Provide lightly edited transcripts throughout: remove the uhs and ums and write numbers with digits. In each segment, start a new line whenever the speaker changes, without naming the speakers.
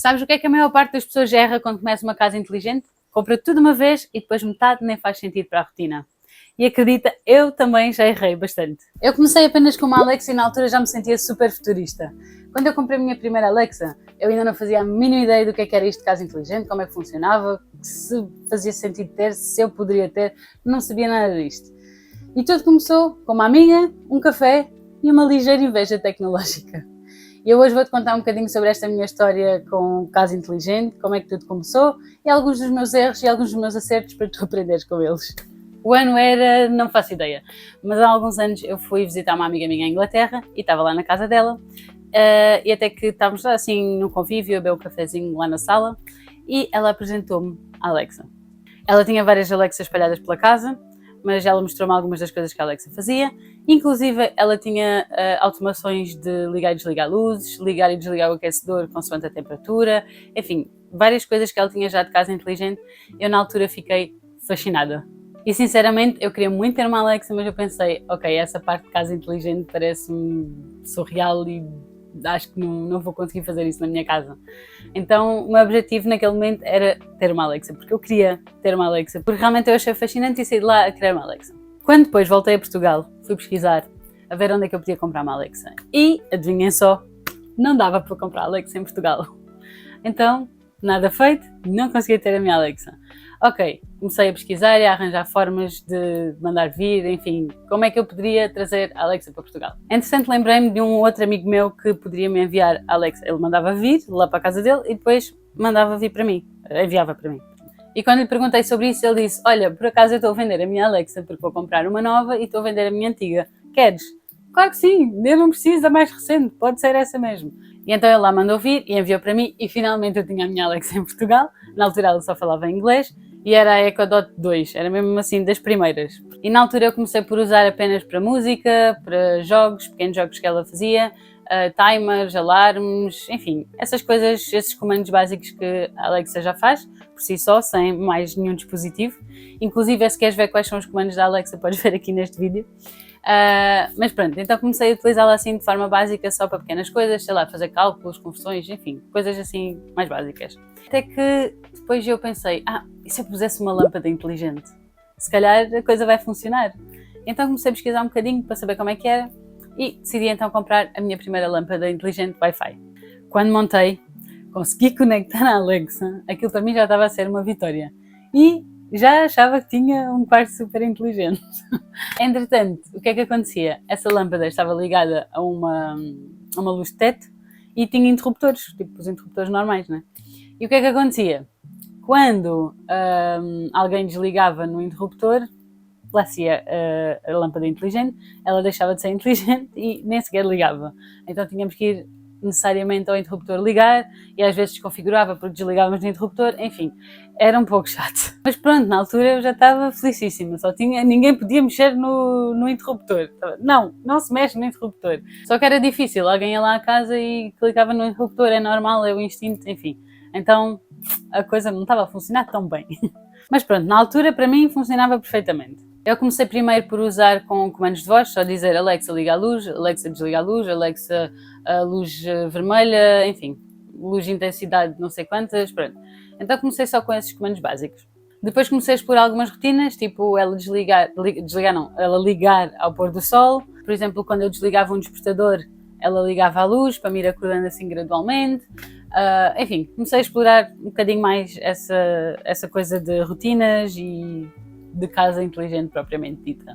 Sabes o que é que a maior parte das pessoas erra quando começa uma casa inteligente? Compra tudo de uma vez e depois metade nem faz sentido para a rotina. E acredita, eu também já errei bastante. Eu comecei apenas com uma Alexa e na altura já me sentia super futurista. Quando eu comprei a minha primeira Alexa, eu ainda não fazia a mínima ideia do que era isto de casa inteligente, como é que funcionava, se fazia sentido ter, se eu poderia ter, não sabia nada disto. E tudo começou com uma amiga, um café e uma ligeira inveja tecnológica. E eu hoje vou-te contar um bocadinho sobre esta minha história com casa inteligente, como é que tudo começou e alguns dos meus erros e alguns dos meus acertos para tu aprenderes com eles. O ano era, não faço ideia, mas há alguns anos eu fui visitar uma amiga minha em Inglaterra e estava lá na casa dela e até que estávamos lá assim num convívio a beber um cafezinho lá na sala e ela apresentou-me a Alexa. Ela tinha várias Alexas espalhadas pela casa, mas ela mostrou-me algumas das coisas que a Alexa fazia. Inclusive, ela tinha automações de ligar e desligar luzes, ligar e desligar o aquecedor consoante a temperatura, enfim, várias coisas que ela tinha já de casa inteligente. Eu, na altura, fiquei fascinada. E, sinceramente, eu queria muito ter uma Alexa, mas eu pensei, ok, essa parte de casa inteligente parece-me surreal e acho que não vou conseguir fazer isso na minha casa. Então, o meu objetivo naquele momento era ter uma Alexa, porque eu queria ter uma Alexa, porque realmente eu achei fascinante e saí de lá a querer uma Alexa. Quando depois voltei a Portugal, fui pesquisar a ver onde é que eu podia comprar uma Alexa. E, adivinhem só, não dava para comprar Alexa em Portugal. Então, nada feito, não conseguia ter a minha Alexa. Ok, comecei a pesquisar e a arranjar formas de mandar vir, enfim, como é que eu poderia trazer a Alexa para Portugal. Entretanto, lembrei-me de um outro amigo meu que poderia me enviar a Alexa. Ele mandava vir lá para a casa dele e depois mandava vir para mim, enviava para mim. E quando lhe perguntei sobre isso, ele disse, olha, por acaso eu estou a vender a minha Alexa porque vou comprar uma nova e estou a vender a minha antiga. Queres? Claro que sim, eu não preciso da mais recente, pode ser essa mesmo. E então ele lá mandou vir e enviou para mim e finalmente eu tinha a minha Alexa em Portugal. Na altura ela só falava inglês e era a Echo Dot 2, era mesmo assim das primeiras. E na altura eu comecei por usar apenas para música, para jogos, pequenos jogos que ela fazia, timers, alarmes, enfim, essas coisas, esses comandos básicos que a Alexa já faz, por si só, sem mais nenhum dispositivo. Inclusive, se queres ver quais são os comandos da Alexa, podes ver aqui neste vídeo. Mas pronto, então comecei a utilizá-la assim de forma básica só para pequenas coisas, sei lá, fazer cálculos, conversões, enfim, coisas assim mais básicas. Até que depois eu pensei, e se eu pusesse uma lâmpada inteligente? Se calhar a coisa vai funcionar. Então comecei a pesquisar um bocadinho para saber como é que era e decidi então comprar a minha primeira lâmpada inteligente Wi-Fi. Quando montei, consegui conectar a Alexa, aquilo para mim já estava a ser uma vitória. E já achava que tinha um quarto super inteligente. Entretanto, o que é que acontecia? Essa lâmpada estava ligada a uma luz de teto e tinha interruptores, tipo os interruptores normais, né? E o que é que acontecia? Quando alguém desligava no interruptor, lá se ia a lâmpada inteligente, ela deixava de ser inteligente e nem sequer ligava. Então tínhamos que ir necessariamente ao interruptor ligar e às vezes desconfigurava porque desligávamos no interruptor, enfim, era um pouco chato. Mas pronto, na altura eu já estava felicíssima, ninguém podia mexer no interruptor. Não se mexe no interruptor. Só que era difícil, alguém ia lá à casa e clicava no interruptor, é normal, é o instinto, enfim. Então a coisa não estava a funcionar tão bem. Mas pronto, na altura para mim funcionava perfeitamente. Eu comecei primeiro por usar com comandos de voz, só dizer Alexa liga a luz, Alexa desliga a luz, Alexa a luz vermelha, enfim, luz de intensidade não sei quantas, pronto. Então comecei só com esses comandos básicos. Depois comecei a expor algumas rotinas, tipo ela ela ligar ao pôr do sol. Por exemplo, quando eu desligava um despertador, ela ligava a luz para me ir acordando assim gradualmente. Enfim, comecei a explorar um bocadinho mais essa coisa de rotinas e de casa inteligente propriamente dita.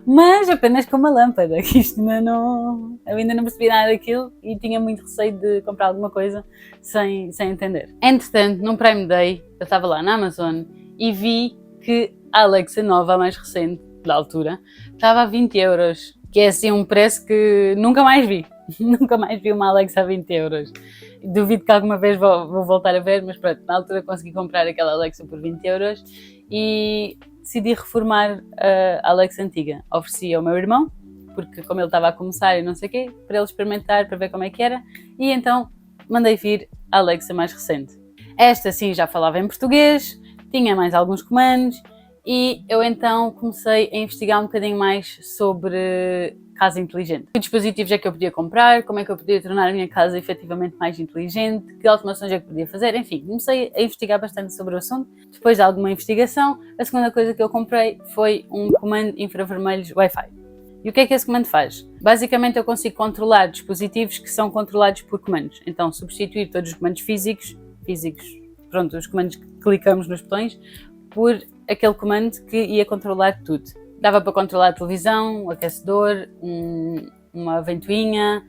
Mas apenas com uma lâmpada, que isto eu ainda não percebi nada daquilo e tinha muito receio de comprar alguma coisa sem entender. Entretanto, num Prime Day, eu estava lá na Amazon e vi que a Alexa nova, a mais recente da altura, estava a 20€, que é assim um preço que nunca mais vi. Nunca mais vi uma Alexa a 20€. Duvido que alguma vez vou voltar a ver, mas pronto, na altura consegui comprar aquela Alexa por 20€ e decidi reformar a Alexa antiga. Ofereci ao meu irmão, porque como ele estava a começar e não sei o quê, para ele experimentar, para ver como é que era, e então mandei vir a Alexa mais recente. Esta sim já falava em português, tinha mais alguns comandos, e eu então comecei a investigar um bocadinho mais sobre casa inteligente. Que dispositivos é que eu podia comprar, como é que eu podia tornar a minha casa efetivamente mais inteligente, que automações é que podia fazer, enfim, comecei a investigar bastante sobre o assunto. Depois de alguma investigação, a segunda coisa que eu comprei foi um comando infravermelhos Wi-Fi. E o que é que esse comando faz? Basicamente eu consigo controlar dispositivos que são controlados por comandos. Então substituir todos os comandos físicos, pronto, os comandos que clicamos nos botões, por aquele comando que ia controlar tudo. Dava para controlar a televisão, o aquecedor, uma ventoinha,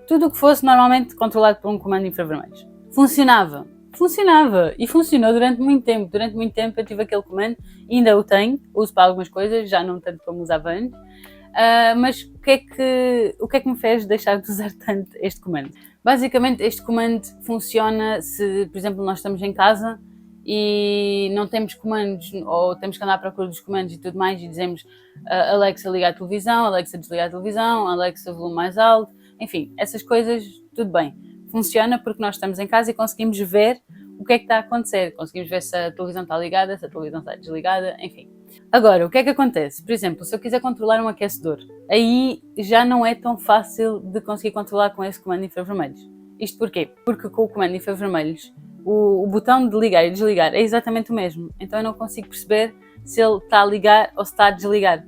tudo o que fosse normalmente controlado por um comando infravermelhos. Funcionava e funcionou durante muito tempo. Durante muito tempo eu tive aquele comando, ainda o tenho, uso para algumas coisas, já não tanto como usava antes. Mas o que é que me fez deixar de usar tanto este comando? Basicamente este comando funciona se, por exemplo, nós estamos em casa e não temos comandos, ou temos que andar à procura dos comandos e tudo mais, e dizemos Alexa liga a televisão, Alexa desliga a televisão, Alexa volume mais alto, enfim, essas coisas, tudo bem. Funciona porque nós estamos em casa e conseguimos ver o que é que está a acontecer, conseguimos ver se a televisão está ligada, se a televisão está desligada, enfim. Agora, o que é que acontece? Por exemplo, se eu quiser controlar um aquecedor, aí já não é tão fácil de conseguir controlar com esse comando infravermelhos. Isto porquê? Porque com o comando infravermelhos, o botão de ligar e desligar é exatamente o mesmo. Então eu não consigo perceber se ele está a ligar ou se está a desligar.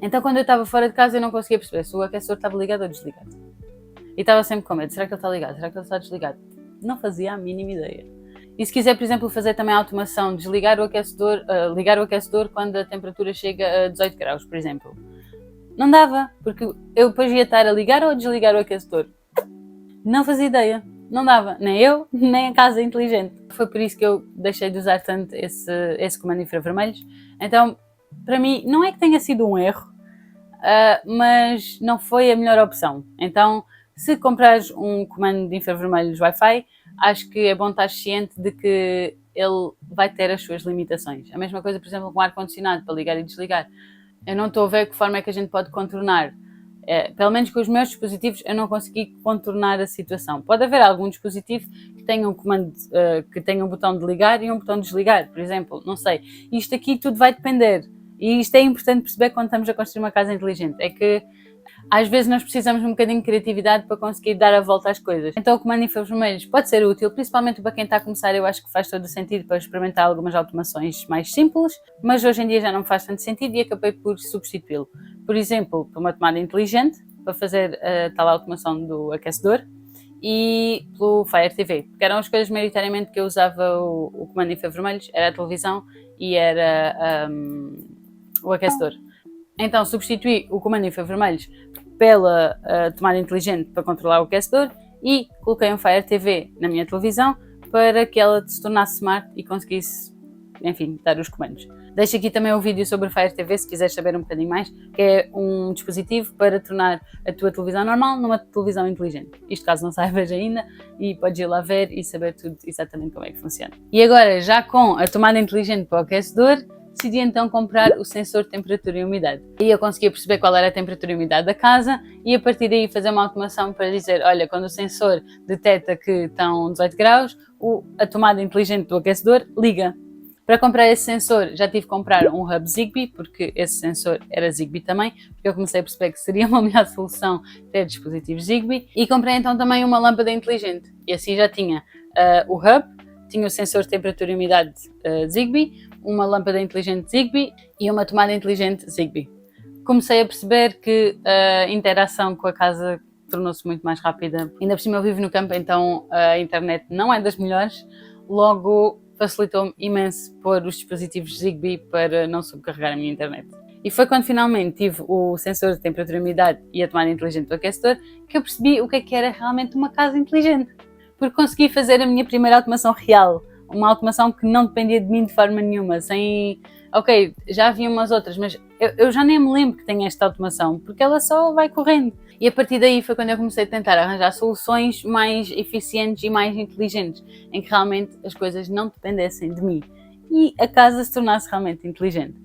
Então quando eu estava fora de casa eu não conseguia perceber se o aquecedor estava ligado ou desligado. E estava sempre com medo, será que ele está ligado? Será que ele está desligado? Não fazia a mínima ideia. E se quiser, por exemplo, fazer também a automação, desligar o aquecedor, ligar o aquecedor quando a temperatura chega a 18 graus, por exemplo. Não dava, porque eu depois ia estar a ligar ou a desligar o aquecedor. Não fazia ideia. Não dava. Nem eu, nem a casa inteligente. Foi por isso que eu deixei de usar tanto esse comando infravermelhos. Então, para mim, não é que tenha sido um erro, mas não foi a melhor opção. Então, se comprares um comando de infravermelhos Wi-Fi, acho que é bom estar ciente de que ele vai ter as suas limitações. A mesma coisa, por exemplo, com o ar-condicionado, para ligar e desligar. Eu não estou a ver que forma é que a gente pode contornar. Pelo menos com os meus dispositivos, eu não consegui contornar a situação. Pode haver algum dispositivo que tenha um comando, que tenha um botão de ligar e um botão de desligar, por exemplo. Não sei. Isto aqui tudo vai depender. E isto é importante perceber quando estamos a construir uma casa inteligente. É que às vezes nós precisamos de um bocadinho de criatividade para conseguir dar a volta às coisas. Então o comando infravermelhos pode ser útil, principalmente para quem está a começar. Eu acho que faz todo o sentido para experimentar algumas automações mais simples, mas hoje em dia já não faz tanto sentido e acabei por substituí-lo. Por exemplo, para uma tomada inteligente, para fazer a tal automação do aquecedor, e pelo Fire TV, porque eram as coisas maioritariamente que eu usava o comando infravermelhos, era a televisão e era o aquecedor. Então substituí o comando infravermelhos pela tomada inteligente para controlar o aquecedor e coloquei um Fire TV na minha televisão para que ela se tornasse smart e conseguisse, enfim, dar os comandos. Deixo aqui também um vídeo sobre o Fire TV se quiseres saber um bocadinho mais, que é um dispositivo para tornar a tua televisão normal numa televisão inteligente. Isto caso não saibas ainda, e podes ir lá ver e saber tudo exatamente como é que funciona. E agora, já com a tomada inteligente para o aquecedor, decidi então comprar o sensor de temperatura e umidade. E eu conseguia perceber qual era a temperatura e umidade da casa e a partir daí fazer uma automação para dizer, olha, quando o sensor detecta que estão 18 graus, a tomada inteligente do aquecedor liga. Para comprar esse sensor já tive que comprar um hub Zigbee, porque esse sensor era Zigbee também, porque eu comecei a perceber que seria uma melhor solução ter dispositivos Zigbee. E comprei então também uma lâmpada inteligente. E assim já tinha o hub, tinha o sensor de temperatura e umidade Zigbee, uma lâmpada inteligente Zigbee e uma tomada inteligente Zigbee. Comecei a perceber que a interação com a casa tornou-se muito mais rápida. Ainda por cima eu vivo no campo, então a internet não é das melhores, logo facilitou-me imenso pôr os dispositivos Zigbee para não subcarregar a minha internet. E foi quando finalmente tive o sensor de temperatura e umidade e a tomada inteligente do aquecedor que eu percebi o que era realmente uma casa inteligente. Porque consegui fazer a minha primeira automação real. Uma automação que não dependia de mim de forma nenhuma, sem... Ok, já havia umas outras, mas eu já nem me lembro que tenho esta automação, porque ela só vai correndo. E a partir daí foi quando eu comecei a tentar arranjar soluções mais eficientes e mais inteligentes, em que realmente as coisas não dependessem de mim e a casa se tornasse realmente inteligente.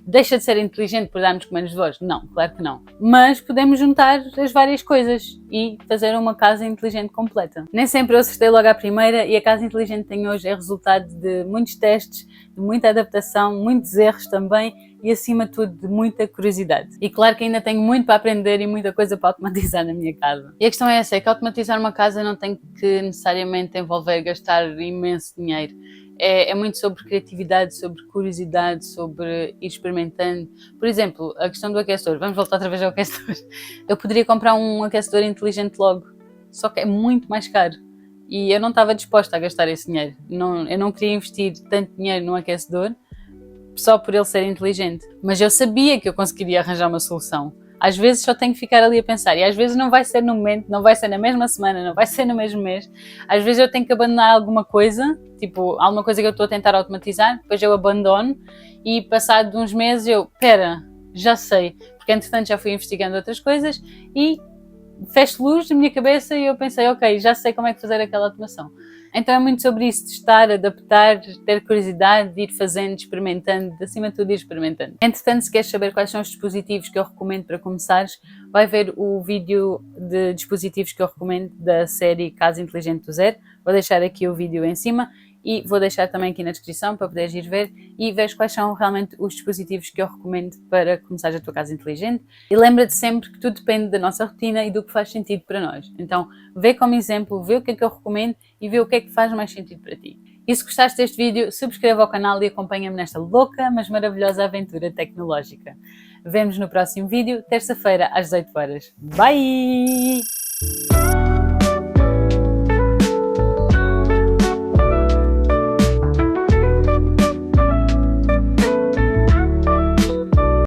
Deixa de ser inteligente por darmos comandos de voz? Não, claro que não. Mas podemos juntar as várias coisas. e fazer uma casa inteligente completa. Nem sempre eu acertei logo à primeira e a casa inteligente que tenho hoje é resultado de muitos testes, de muita adaptação, muitos erros também e acima de tudo de muita curiosidade. E claro que ainda tenho muito para aprender e muita coisa para automatizar na minha casa. E a questão é essa, é que automatizar uma casa não tem que necessariamente envolver gastar imenso dinheiro. É muito sobre criatividade, sobre curiosidade, sobre ir experimentando. Por exemplo, a questão do aquecedor. Vamos voltar outra vez ao aquecedor. Eu poderia comprar um aquecedor inteligente logo, só que é muito mais caro. E eu não estava disposta a gastar esse dinheiro. Eu não queria investir tanto dinheiro num aquecedor só por ele ser inteligente. Mas eu sabia que eu conseguiria arranjar uma solução. Às vezes só tenho que ficar ali a pensar e às vezes não vai ser no momento, não vai ser na mesma semana, não vai ser no mesmo mês. Às vezes eu tenho que abandonar alguma coisa, tipo alguma coisa que eu estou a tentar automatizar, depois eu abandono e passado uns meses já sei, porque entretanto já fui investigando outras coisas e fecho luz na minha cabeça e eu pensei, ok, já sei como é que fazer aquela automação. Então é muito sobre isso, testar, adaptar, ter curiosidade, ir fazendo, experimentando, acima de tudo ir experimentando. Entretanto, se queres saber quais são os dispositivos que eu recomendo para começares, vai ver o vídeo de dispositivos que eu recomendo da série Casa Inteligente do Zero. Vou deixar aqui o vídeo em cima e vou deixar também aqui na descrição para poderes ir ver e ver quais são realmente os dispositivos que eu recomendo para começar a tua casa inteligente. E lembra-te sempre que tudo depende da nossa rotina e do que faz sentido para nós. Então, vê como exemplo, vê o que é que eu recomendo e vê o que é que faz mais sentido para ti. E se gostaste deste vídeo, subscreve ao canal e acompanha-me nesta louca, mas maravilhosa aventura tecnológica. Vemo-nos no próximo vídeo, terça-feira às 18 horas. Bye!